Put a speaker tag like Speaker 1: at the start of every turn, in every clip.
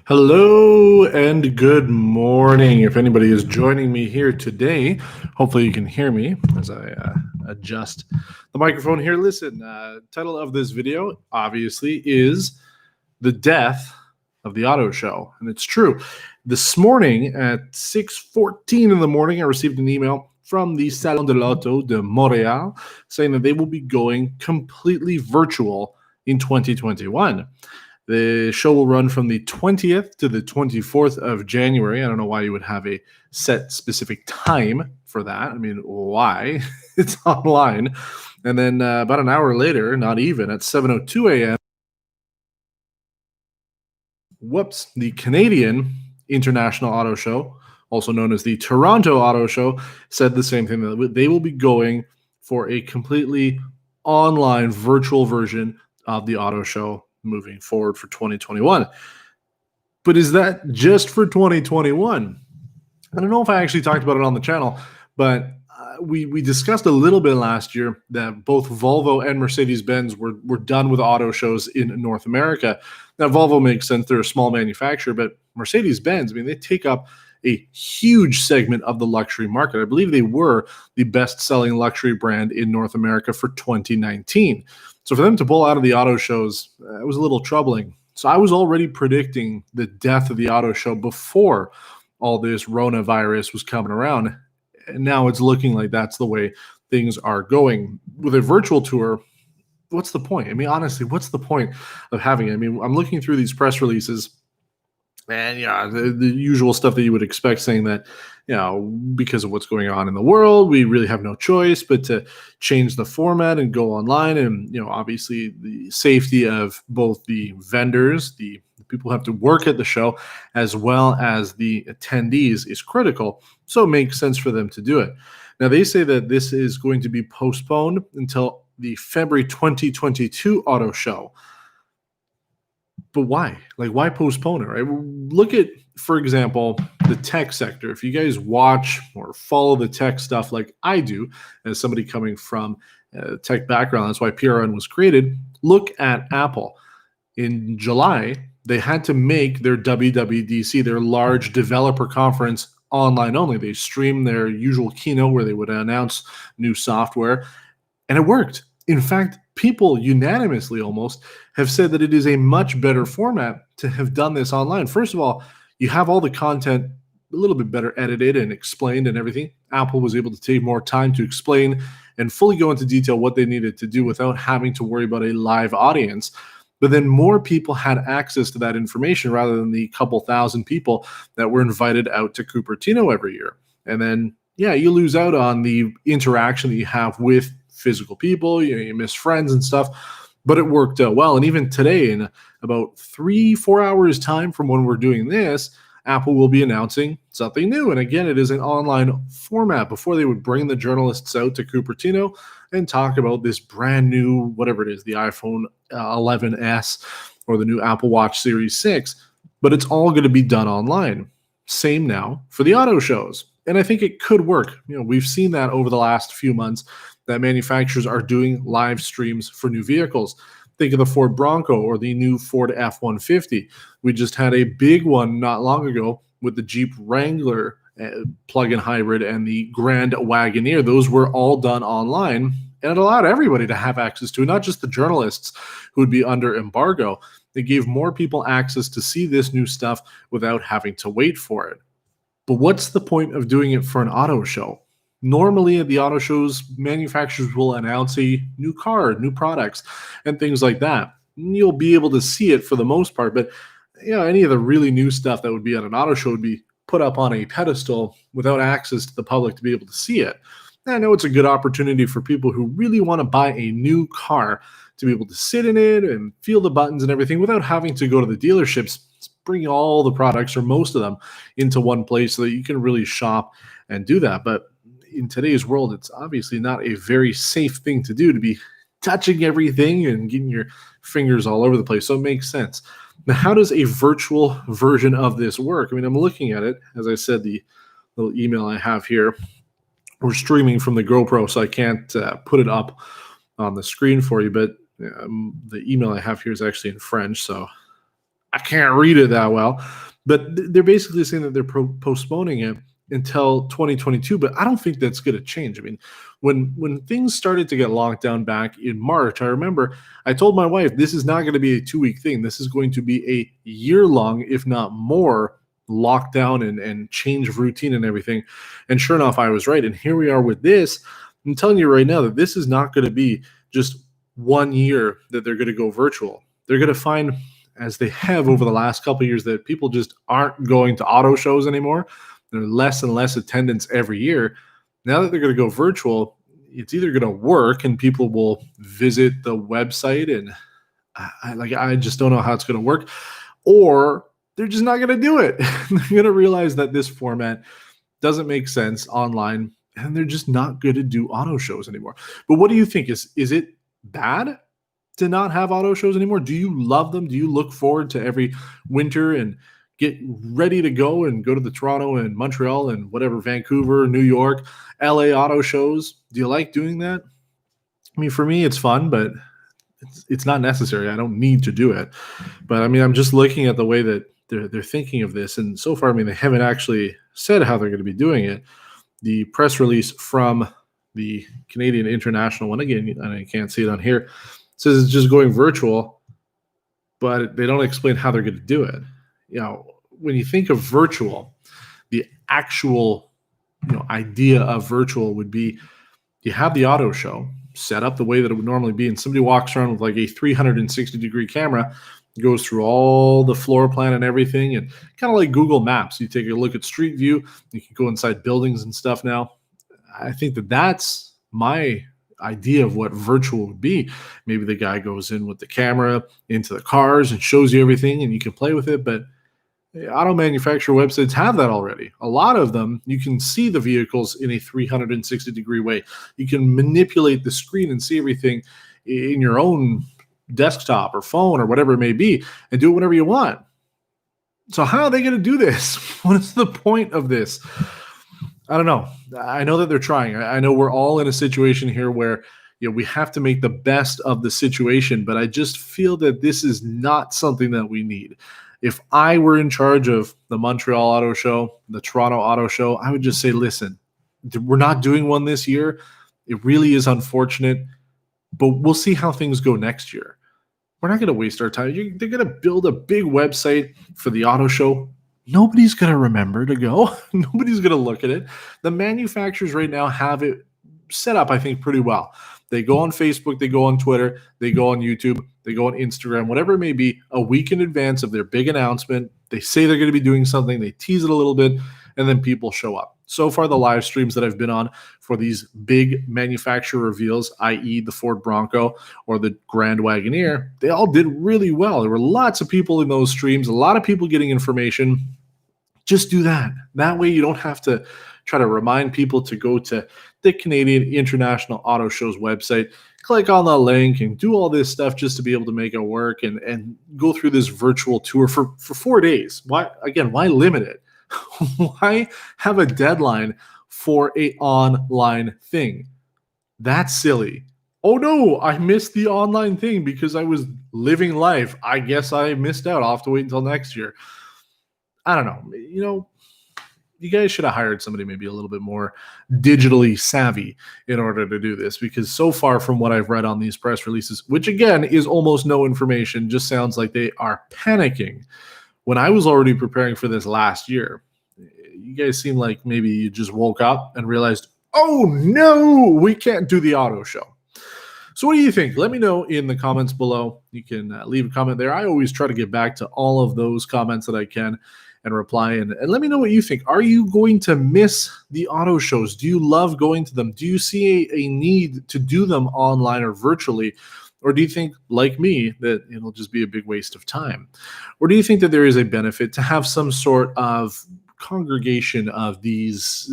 Speaker 1: Hello and good morning. If anybody is joining me here today, hopefully you can hear me as I adjust the microphone here. Listen, title of this video obviously is The Death of the Auto Show. And it's true. This morning at 6:14 in the morning, I received an email from the Salon de l'Auto de Montréal saying that they will be going completely virtual in 2021. The show will run from the 20th to the 24th of January. I don't know why you would have a set specific time for that. I mean, why? It's online. And then about an hour later, not even, at 7:02 a.m., the Canadian International Auto Show, also known as the Toronto Auto Show, said the same thing, that they will be going for a completely online virtual version of the auto show moving forward for 2021. But is that just for 2021? I don't know if I actually talked about it on the channel, but we discussed a little bit last year that both Volvo and Mercedes-Benz were done with auto shows in North America. Now, Volvo makes sense. They're a small manufacturer, but Mercedes-Benz, I mean, they take up a huge segment of the luxury market. I believe they were the best-selling luxury brand in North America for 2019. So for them to pull out of the auto shows, it was a little troubling. So I was already predicting the death of the auto show before all this Rona virus was coming around. And now it's looking like that's the way things are going. With a virtual tour, what's the point? I mean, honestly, what's the point of having it? I mean, I'm looking through these press releases, and yeah, the usual stuff that you would expect, saying that, because of what's going on in the world, we really have no choice but to change the format and go online. And, obviously the safety of both the vendors, the people who have to work at the show, as well as the attendees is critical. So it makes sense for them to do it. Now, they say that this is going to be postponed until the February 2022 auto show. But why? Like, why postpone it, right? Look at, for example, the tech sector. If you guys watch or follow the tech stuff like I do, as somebody coming from a tech background, that's why PRN was created. Look at Apple. In July, they had to make their WWDC, their large developer conference, online only. They streamed their usual keynote where they would announce new software, and it worked. In fact, people unanimously almost have said that it is a much better format to have done this online. First of all, you have all the content a little bit better edited and explained and everything. Apple was able to take more time to explain and fully go into detail what they needed to do without having to worry about a live audience. But then more people had access to that information rather than the couple thousand people that were invited out to Cupertino every year. And then, you lose out on the interaction that you have with physical people. You miss friends and stuff, but it worked out well. And even today, in about 3-4 hours time from when we're doing this, Apple will be announcing something new. And again, it is an online format. Before, they would bring the journalists out to Cupertino and talk about this brand new, whatever it is, the iPhone 11s or the new Apple Watch Series 6, but it's all going to be done online. Same now for the auto shows. And I think it could work. We've seen that over the last few months, that manufacturers are doing live streams for new vehicles. Think of the Ford Bronco or the new Ford F-150. We just had a big one not long ago with the Jeep Wrangler plug-in hybrid and the Grand Wagoneer. Those were all done online, and it allowed everybody to have access to it, not just the journalists who would be under embargo. It gave more people access to see this new stuff without having to wait for it. But what's the point of doing it for an auto show? Normally at the auto shows, manufacturers will announce a new car, new products, and things like that. You'll be able to see it for the most part, but any of the really new stuff that would be at an auto show would be put up on a pedestal without access to the public to be able to see it. And I know it's a good opportunity for people who really want to buy a new car to be able to sit in it and feel the buttons and everything without having to go to the dealerships. Bring all the products, or most of them, into one place so that you can really shop and do that. But in today's world, it's obviously not a very safe thing to do, to be touching everything and getting your fingers all over the place. So it makes sense. Now, how does a virtual version of this work? I mean, I'm looking at it. As I said, the little email I have here, we're streaming from the GoPro, so I can't put it up on the screen for you. But the email I have here is actually in French, so I can't read it that well. But they're basically saying that they're postponing it until 2022. But I don't think that's going to change. I mean, when things started to get locked down back in March, I remember I told my wife this is not going to be a 2 week thing. This is going to be a year long, if not more, lockdown and change of routine and everything. And sure enough, I was right. And here we are with this. I'm telling you right now that this is not going to be just 1 year that they're going to go virtual. They're going to find, as they have over the last couple of years, that people just aren't going to auto shows anymore. There's less and less attendance every year. Now that they're going to go virtual, it's either going to work and people will visit the website, and I just don't know how it's going to work, or they're just not going to do it. They're going to realize that this format doesn't make sense online, and they're just not going to do auto shows anymore. But what do you think? Is it bad to not have auto shows anymore? Do you love them? Do you look forward to every winter and get ready to go to the Toronto and Montreal and whatever, Vancouver, New York, LA auto shows? Do you like doing that? I mean, for me, it's fun, but it's not necessary. I don't need to do it. But I mean, I'm just looking at the way that they're thinking of this. And so far, I mean, they haven't actually said how they're going to be doing it. The press release from the Canadian International one, again, and I can't see it on here, says it's just going virtual, but they don't explain how they're going to do it. You know, when you think of virtual, the actual, idea of virtual would be you have the auto show set up the way that it would normally be, and somebody walks around with like a 360-degree camera, goes through all the floor plan and everything, and kind of like Google Maps. You take a look at Street View, you can go inside buildings and stuff now. I think that's my idea of what virtual would be. Maybe the guy goes in with the camera into the cars and shows you everything and you can play with it, but auto manufacturer websites have that already. A lot of them, you can see the vehicles in a 360-degree way. You can manipulate the screen and see everything in your own desktop or phone or whatever it may be and do it whenever you want. So how are they going to do this? What is the point of this? I don't know. I know that they're trying. I know we're all in a situation here where we have to make the best of the situation, but I just feel that this is not something that we need. If I were in charge of the Montreal Auto Show, the Toronto Auto Show, I would just say, listen, we're not doing one this year. It really is unfortunate, but we'll see how things go next year. We're not going to waste our time. They're going to build a big website for the auto show. Nobody's going to remember to go. Nobody's going to look at it. The manufacturers right now have it set up, I think, pretty well. They go on Facebook, they go on Twitter, they go on YouTube, they go on Instagram, whatever it may be, a week in advance of their big announcement. They say they're going to be doing something, they tease it a little bit, and then people show up. So far, the live streams that I've been on for these big manufacturer reveals, i.e. the Ford Bronco or the Grand Wagoneer, they all did really well. There were lots of people in those streams, a lot of people getting information. Just do that. That way you don't have to try to remind people to go to the Canadian International Auto Show's website, click on the link, and do all this stuff just to be able to make it work and go through this virtual tour for 4 days. Why limit it? Why have a deadline for an online thing? That's silly. Oh no, I missed the online thing because I was living life. I guess I missed out. I'll have to wait until next year. I don't know. You guys should have hired somebody maybe a little bit more digitally savvy in order to do this, because so far from what I've read on these press releases, which again is almost no information, just sounds like they are panicking. When I was already preparing for this last year, you guys seem like maybe you just woke up and realized, oh no, we can't do the auto show. So what do you think? Let me know in the comments below. You can leave a comment there. I always try to get back to all of those comments that I can and reply. And let me know what you think. Are you going to miss the auto shows? Do you love going to them? Do you see a need to do them online or virtually? Or do you think, like me, that it'll just be a big waste of time? Or do you think that there is a benefit to have some sort of congregation of these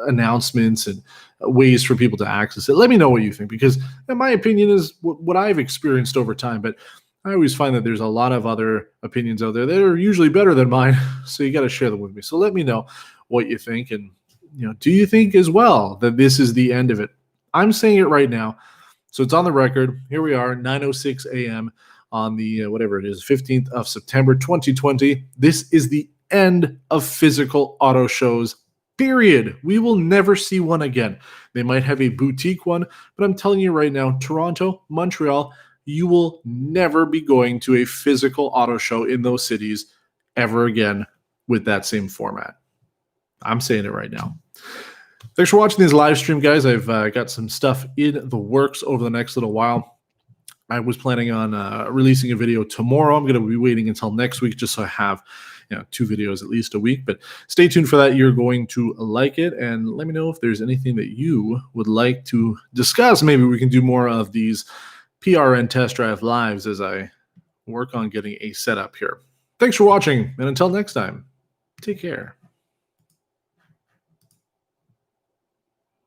Speaker 1: announcements and ways for people to access it? Let me know what you think, because my opinion is what I've experienced over time, but I always find that there's a lot of other opinions out there that are usually better than mine, so you got to share them with me. So let me know what you think, and do you think as well that this is the end of it? I'm saying it right now, so it's on the record. Here we are, 9:06 a.m. on the whatever it is, 15th of September 2020. This is the end of physical auto shows. Period. We will never see one again. They might have a boutique one, but I'm telling you right now, Toronto, Montreal, you will never be going to a physical auto show in those cities ever again with that same format. I'm saying it right now. Thanks for watching this live stream, guys. I've got some stuff in the works over the next little while. I was planning on releasing a video tomorrow. I'm going to be waiting until next week just so I have 2 videos at least a week. But stay tuned for that. You're going to like it. And let me know if there's anything that you would like to discuss. Maybe we can do more of these PRN test drive lives as I work on getting a setup here. Thanks for watching. And until next time, take care.